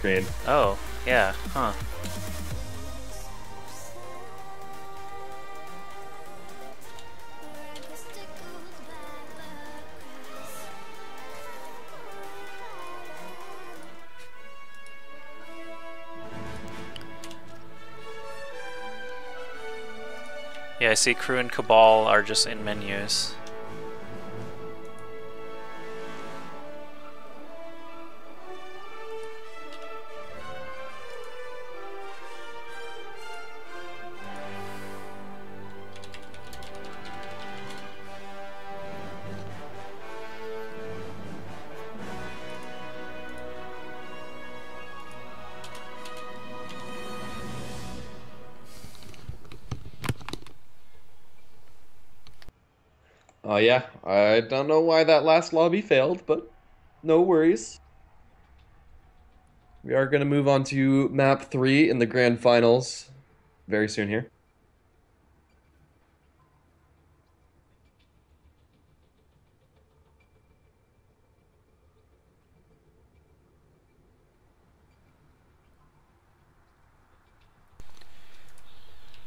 screen. Oh, yeah, huh. Yeah, I see Crew and Cabal are just in menus. Oh yeah, I don't know why that last lobby failed, but no worries. We are going to move on to map 3 in the grand finals very soon here.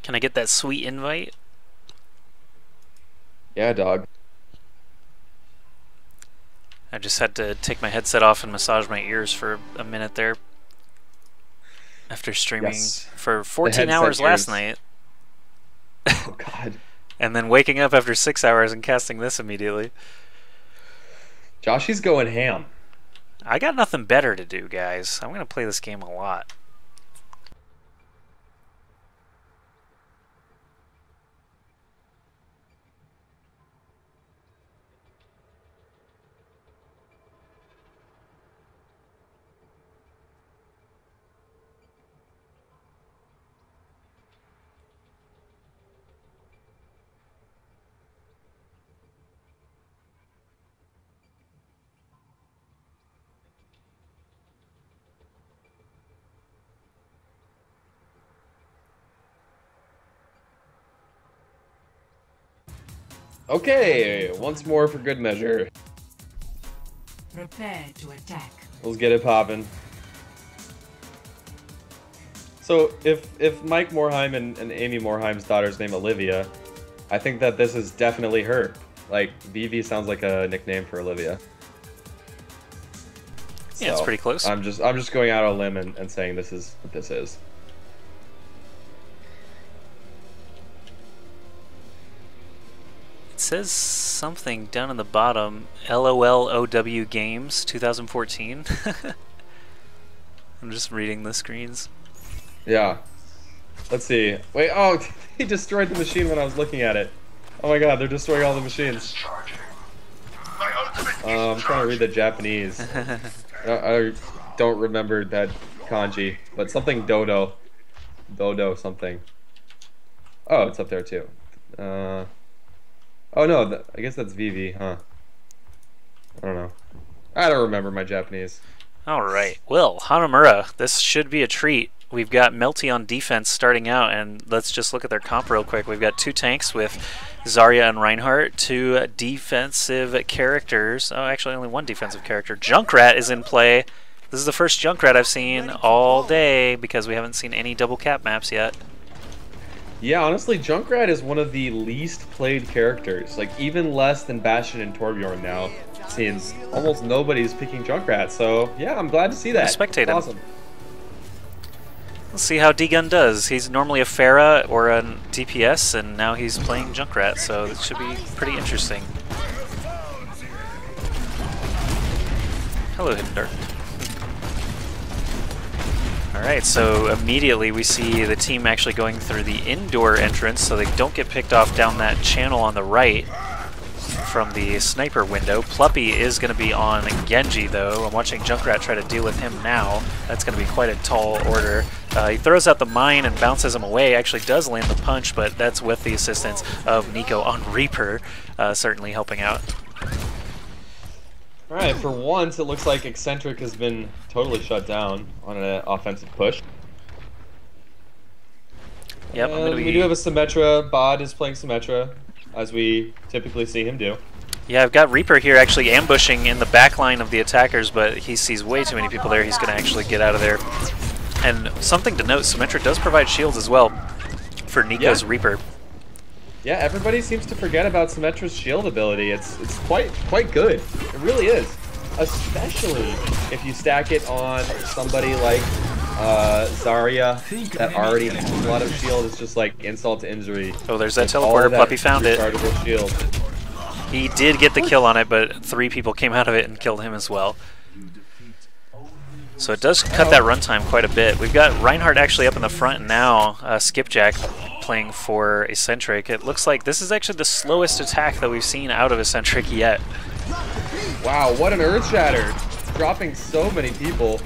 Can I get that sweet invite? Yeah, dog. I just had to take my headset off and massage my ears for a minute there. After streaming for 14 hours last night. Oh, God. And then waking up after 6 hours and casting this immediately. Joshy's going ham. I got nothing better to do, guys. I'm going to play this game a lot. Okay, once more for good measure. Prepare to attack. Let's get it poppin'. So if Mike Morheim and Amy Morheim's daughter's name Olivia, I think that this is definitely her. Like Vivi sounds like a nickname for Olivia. Yeah, it's pretty close. I'm just going out on a limb and saying this is what this is. It says something down in the bottom. LOLOW Games 2014. I'm just reading the screens. Yeah. Let's see. Wait, oh, he destroyed the machine when I was looking at it. Oh my god, they're destroying all the machines. I'm trying to read the Japanese. I don't remember that kanji, but something dodo. Dodo something. Oh, it's up there too. Oh no, I guess that's Vivi, huh? I don't know. I don't remember my Japanese. Alright, well, Hanamura, this should be a treat. We've got Melty on defense starting out, and let's just look at their comp real quick. We've got two tanks with Zarya and Reinhardt, two defensive characters. Oh, actually only one defensive character. Junkrat is in play. This is the first Junkrat I've seen all day because we haven't seen any double cap maps yet. Yeah, honestly, Junkrat is one of the least played characters. Like, even less than Bastion and Torbjorn now. Seems almost nobody's picking Junkrat, so yeah, I'm glad to see that. Spectate him. Awesome. Let's see how D-Gun does. He's normally a Pharah or a DPS, and now he's playing Junkrat, so it should be pretty interesting. Hello, Hidden Dark. Alright, so immediately we see the team actually going through the indoor entrance so they don't get picked off down that channel on the right from the sniper window. Pluppy is going to be on Genji, though. I'm watching Junkrat try to deal with him now. That's going to be quite a tall order. He throws out the mine and bounces him away. Actually does land the punch, but that's with the assistance of Nico on Reaper, certainly helping out. Alright, for once it looks like Eccentric has been totally shut down on an offensive push. Yep, We do have a Symmetra. Bod is playing Symmetra, as we typically see him do. Yeah, I've got Reaper here actually ambushing in the back line of the attackers, but he sees way too many people there. He's going to actually get out of there. And something to note, Symmetra does provide shields as well for Nico's Reaper. Yeah, everybody seems to forget about Symmetra's shield ability. It's quite good. It really is. Especially if you stack it on somebody like Zarya that already has a lot of shield. It's just like insult to injury. Oh, there's that teleporter. Puppy found it. Shield. He did get the kill on it, but 3 people came out of it and killed him as well. So it does cut that runtime quite a bit. We've got Reinhardt actually up in the front now, Skipjack playing for Eccentric. It looks like this is actually the slowest attack that we've seen out of Eccentric yet. Wow, what an earth shatter. Dropping so many people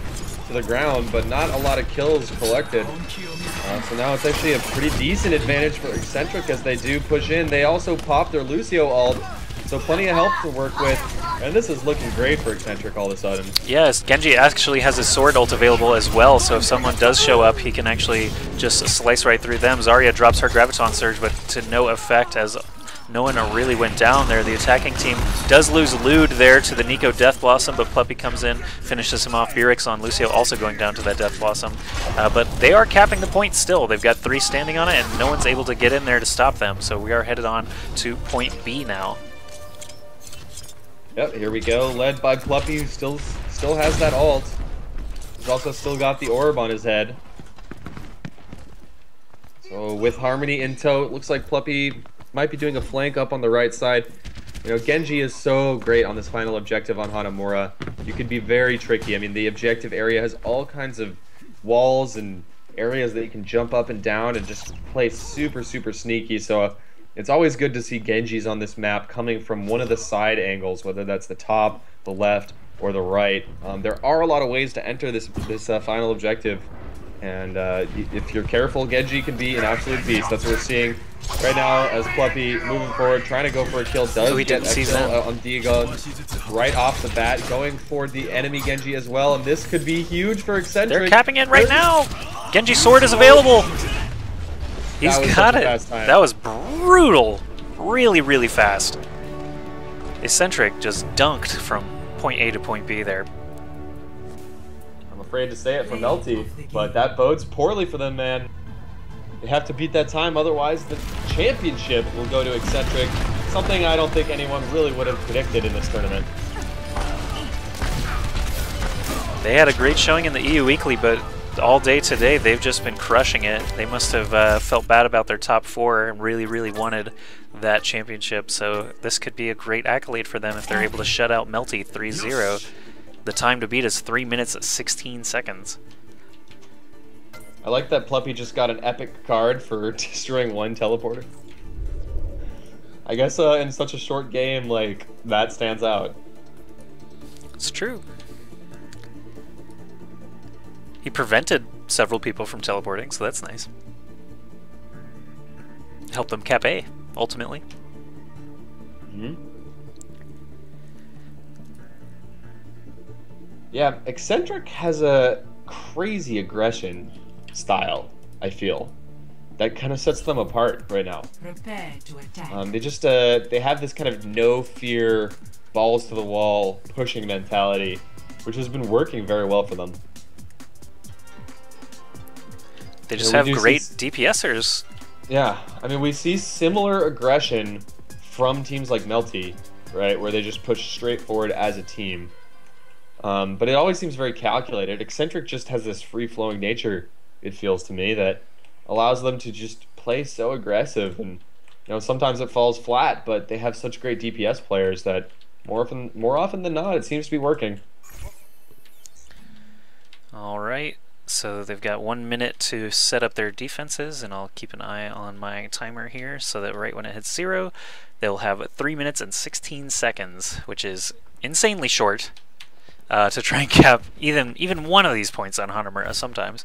to the ground, but not a lot of kills collected. So now it's actually a pretty decent advantage for Eccentric as they do push in. They also pop their Lucio ult, so plenty of help to work with. And this is looking great for Eccentric all of a sudden. Yes, Genji actually has his sword ult available as well, so if someone does show up, he can actually just slice right through them. Zarya drops her Graviton Surge, but to no effect as no one really went down there. The attacking team does lose Lude there to the Nico Death Blossom, but Pluppy comes in, finishes him off. Birix on Lucio also going down to that Death Blossom. But they are capping the point still. They've got 3 standing on it, and no one's able to get in there to stop them. So we are headed on to point B now. Yep, here we go, led by Pluppy, who still has that ult. He's also still got the orb on his head. So with Harmony in tow, it looks like Pluppy might be doing a flank up on the right side. You know, Genji is so great on this final objective on Hanamura. You could be very tricky. I mean, the objective area has all kinds of walls and areas that you can jump up and down and just play super sneaky. So it's always good to see Genjis on this map coming from one of the side angles, whether that's the top, the left, or the right. There are a lot of ways to enter this final objective, and if you're careful, Genji can be an absolute beast. That's what we're seeing right now as Pluppy moving forward, trying to go for a kill. Does get a kill on Diego right off the bat, going for the enemy Genji as well, and this could be huge for Eccentric. They're capping it right now. Genji's sword is available. He's got it. That was brutal. Really fast. Eccentric just dunked from point A to point B there. I'm afraid to say it for Melty, but that bodes poorly for them, man. They have to beat that time, otherwise the championship will go to Eccentric. Something I don't think anyone really would have predicted in this tournament. They had a great showing in the EU Weekly, but all day today they've just been crushing it. They must have felt bad about their top 4 and really wanted that championship, so this could be a great accolade for them if they're able to shut out Melty 3-0. The time to beat is 3 minutes and 16 seconds. I like that Pluppy just got an epic card for destroying 1 teleporter. I guess in such a short game, like, that stands out. It's true. He prevented several people from teleporting, so that's nice. Helped them cap A, ultimately. Yeah, Eccentric has a crazy aggression style, I feel. That kind of sets them apart right now. Prepare to attack. They have this kind of no fear, balls to the wall, pushing mentality, which has been working very well for them. They just have great DPSers. Yeah, I mean, we see similar aggression from teams like Melty, right, where they just push straight forward as a team. But it always seems very calculated. Eccentric just has this free-flowing nature, it feels to me, that allows them to just play so aggressive. And you know, sometimes it falls flat, but they have such great DPS players that more often than not, it seems to be working. All right. So they've got 1 minute to set up their defenses, and I'll keep an eye on my timer here so that right when it hits 0, they'll have 3 minutes and 16 seconds, which is insanely short to try and cap even one of these points on Hanamura sometimes.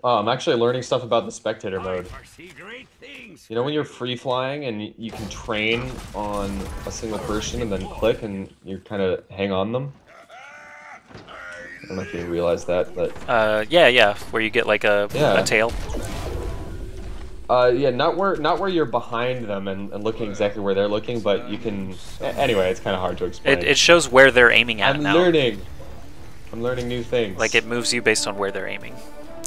Oh, I'm actually learning stuff about the spectator mode. You know, when you're free flying and you can train on a single person and then click and you kind of hang on them? I don't know if you realize that, but... yeah, where you get like a tail. Yeah, not where you're behind them and looking exactly where they're looking, but you can. Anyway, it's kind of hard to explain. It shows where they're aiming at now. I'm learning new things. Like it moves you based on where they're aiming.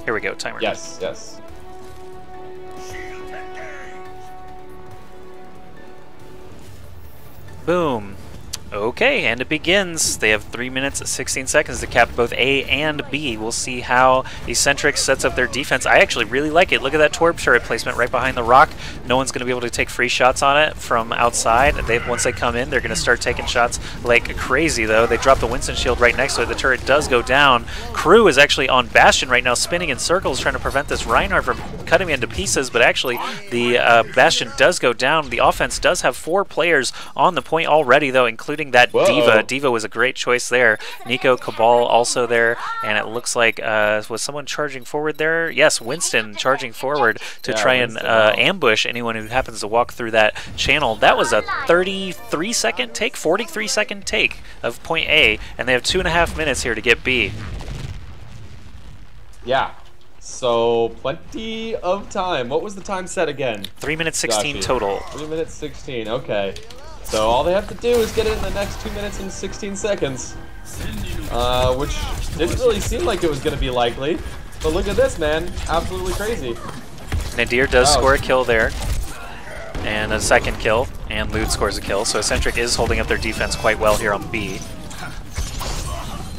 Here we go, timer. Yes, yes. Boom. Okay, and it begins. They have 3 minutes 16 seconds to cap both A and B. We'll see how Eccentric sets up their defense. I actually really like it. Look at that Torb turret placement right behind the rock. No one's going to be able to take free shots on it from outside. Once they come in, they're going to start taking shots like crazy, though. They drop the Winston shield right next to it. The turret does go down. Crew is actually on Bastion right now, spinning in circles, trying to prevent this Reinhardt from cutting him into pieces, but actually the Bastion does go down. The offense does have 4 players on the point already, though, including that Diva. Diva was a great choice there. Nico, Cabal also there, and it looks like, was someone charging forward there? Yes, Winston charging forward to try and ambush anyone who happens to walk through that channel. That was a 33-second take, 43-second take of point A, and they have 2.5 minutes here to get B. Yeah. So, plenty of time. What was the time set again? 3 minutes 16 total. 3 minutes 16, okay. So all they have to do is get it in the next 2 minutes and 16 seconds. Which didn't really seem like it was going to be likely. But look at this, man. Absolutely crazy. Nadir does score a kill there. And a second kill. And Lude scores a kill. So Eccentric is holding up their defense quite well here on B.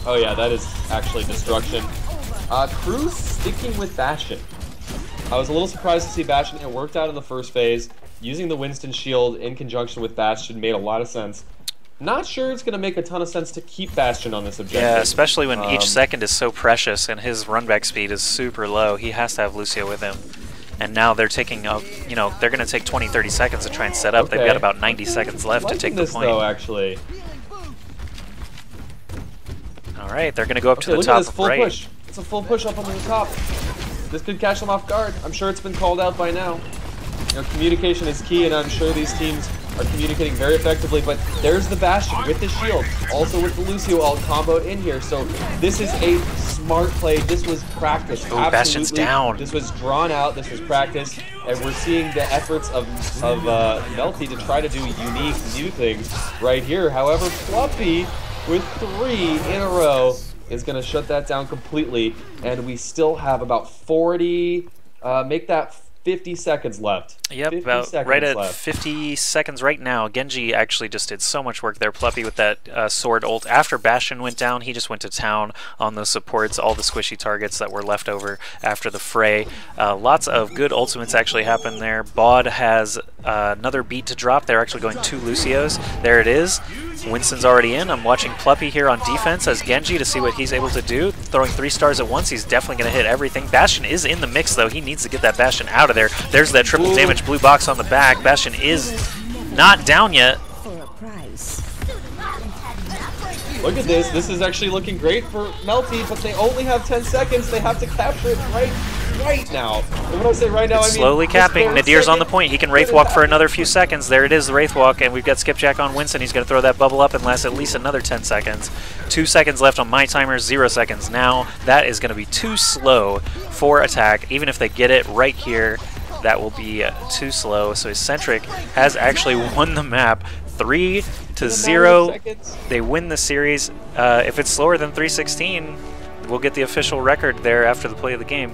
Oh yeah, that is actually destruction. Crew's sticking with Bastion. I was a little surprised to see Bastion. It worked out in the first phase. Using the Winston shield in conjunction with Bastion made a lot of sense. Not sure it's going to make a ton of sense to keep Bastion on this objective. Yeah, especially when each second is so precious and his runback speed is super low. He has to have Lucio with him. And now they're taking, you know, they're going to take 20, 30 seconds to try and set up. Okay. They've got about 90 seconds left to take the point. Though, actually. All right, they're going to go up to the look top at this full right. Push. It's a full push up onto the top. This could catch them off guard. I'm sure it's been called out by now. You know, communication is key, and I'm sure these teams are communicating very effectively, but there's the Bastion with the shield, also with the Lucio all comboed in here, so this is a smart play. This was practice. Oh, Bastion's down. This was drawn out, this was practice, and we're seeing the efforts of Melty to try to do unique, new things right here. However, Fluffy, with 3 in a row, is going to shut that down completely, and we still have about 40, make that 50 seconds left. Yep, about right at 50 seconds right now. Genji actually just did so much work there. Pluppy with that sword ult. After Bastion went down, he just went to town on those supports, all the squishy targets that were left over after the fray. Lots of good ultimates actually happened there. Baud has another beat to drop. They're actually going 2 Lucios. There it is. Winston's already in. I'm watching Pluppy here on defense as Genji to see what he's able to do. Throwing 3 stars at once, he's definitely going to hit everything. Bastion is in the mix, though. He needs to get that Bastion out of there. There's that triple damage blue box on the back. Bastion is not down yet. Look at this. This is actually looking great for Melty, but they only have 10 seconds. They have to capture it right now. And when I say right now, I mean slowly capping. Nadir's on the point. He can Wraith Walk for another few seconds. There it is, the Wraith Walk, and we've got Skipjack on Winston. He's going to throw that bubble up and last at least another 10 seconds. 2 seconds left on my timer, 0 seconds now. That is going to be too slow for attack. Even if they get it right here, that will be too slow. So Eccentric has actually won the map 3-0. They win the series. If it's slower than 3:16, we'll get the official record there after the play of the game.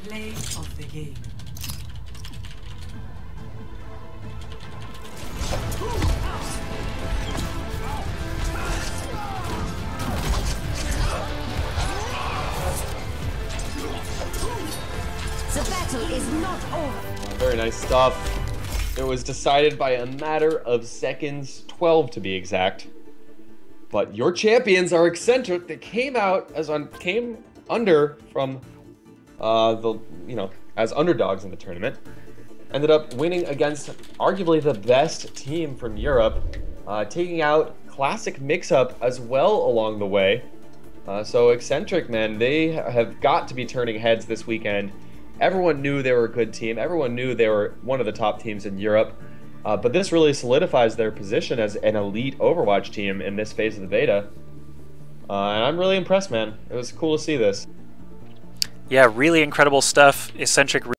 Play of the game. The battle is not over. Very nice stuff. It was decided by a matter of seconds, 12 to be exact. But your champions are Eccentric. They came out came under from as underdogs in the tournament. Ended up winning against arguably the best team from Europe, taking out Classic Mix-Up as well along the way. So Eccentric, man, they have got to be turning heads this weekend. Everyone knew they were a good team. Everyone knew they were one of the top teams in Europe. But this really solidifies their position as an elite Overwatch team in this phase of the beta. And I'm really impressed, man. It was cool to see this. Yeah, really incredible stuff. Eccentric